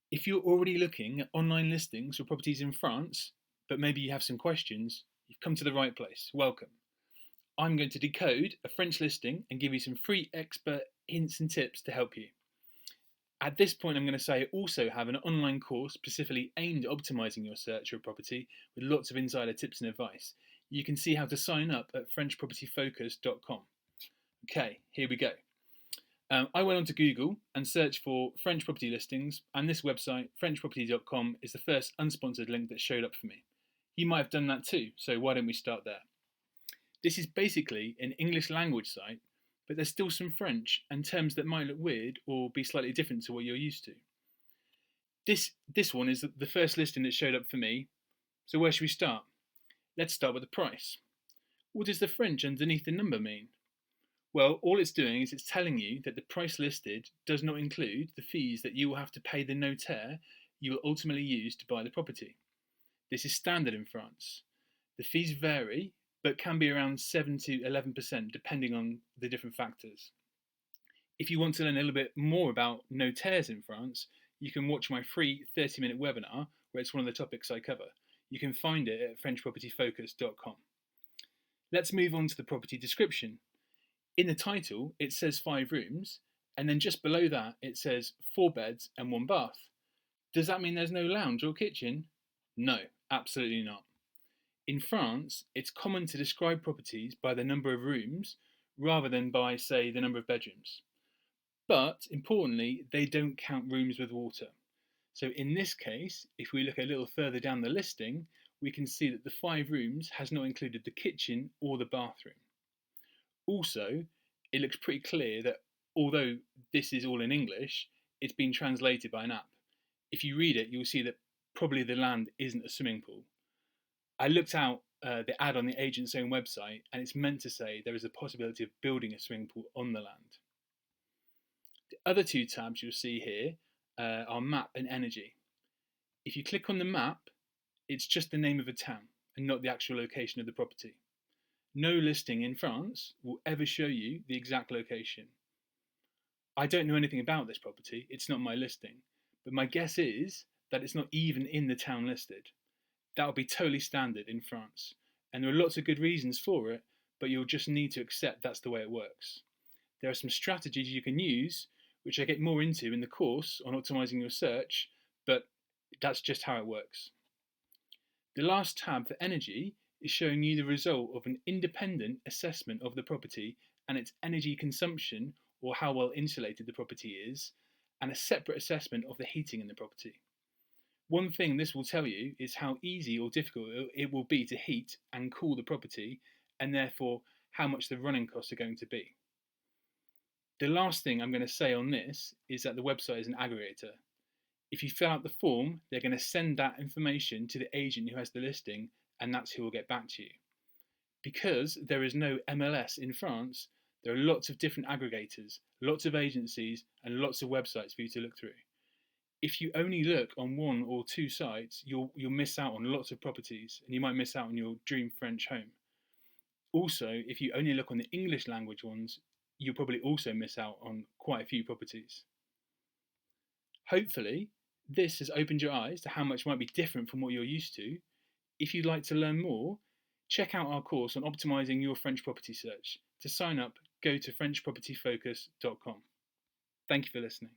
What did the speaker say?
If you're already looking at online listings for properties in France, but maybe you have some questions, you've come to the right place. Welcome. I'm going to decode a French listing and give you some free expert hints and tips to help you. At this point, I'm going to say I also have an online course specifically aimed at optimizing your search for a property with lots of insider tips and advice. You can see how to sign up at FrenchPropertyFocus.com. Okay, here we go. I went onto Google and searched for French property listings, and this website, FrenchProperty.com, is the first unsponsored link that showed up for me. You might have done that too, so why don't we start there? This is basically an English language site, but there's still some French and terms that might look weird or be slightly different to what you're used to. This one is the first listing that showed up for me, so where should we start? Let's start with the price. What does the French underneath the number mean? Well, all it's doing is it's telling you that the price listed does not include the fees that you will have to pay the notaire you will ultimately use to buy the property. This is standard in France. The fees vary, but can be around 7 to 11% depending on the different factors. If you want to learn a little bit more about notaires in France, you can watch my free 30-minute webinar where it's one of the topics I cover. You can find it at FrenchPropertyFocus.com. Let's move on to the property description. In the title, it says 5 rooms, and then just below that, it says 4 beds and 1 bath. Does that mean there's no lounge or kitchen? No, absolutely not. In France, it's common to describe properties by the number of rooms rather than by, say, the number of bedrooms. But importantly, they don't count rooms with water. So in this case, if we look a little further down the listing, we can see that the 5 rooms has not included the kitchen or the bathroom. Also, it looks pretty clear that although this is all in English, it's been translated by an app. If you read it, you'll see that probably the land isn't a swimming pool. I looked out the ad on the agent's own website, and it's meant to say there is a possibility of building a swimming pool on the land. The other 2 tabs you'll see here are map and energy. If you click on the map, it's just the name of a town and not the actual location of the property. No listing in France will ever show you the exact location. I don't know anything about this property, it's not my listing, but my guess is that it's not even in the town listed. That would be totally standard in France, and there are lots of good reasons for it, but you'll just need to accept that's the way it works. There are some strategies you can use, which I get more into in the course on optimizing your search, but that's just how it works. The last tab for energy is showing you the result of an independent assessment of the property and its energy consumption, or how well insulated the property is, and a separate assessment of the heating in the property. One thing this will tell you is how easy or difficult it will be to heat and cool the property, and therefore how much the running costs are going to be. The last thing I'm going to say on this is that the website is an aggregator. If you fill out the form, they're going to send that information to the agent who has the listing, and that's who will get back to you. Because there is no MLS in France, there are lots of different aggregators, lots of agencies, and lots of websites for you to look through. If you only look on 1 or 2 sites, you'll miss out on lots of properties, and you might miss out on your dream French home. Also, if you only look on the English language ones, you'll probably also miss out on quite a few properties. Hopefully, this has opened your eyes to how much might be different from what you're used to. If you'd like to learn more, check out our course on optimizing your French property search. To sign up, go to FrenchPropertyFocus.com. Thank you for listening.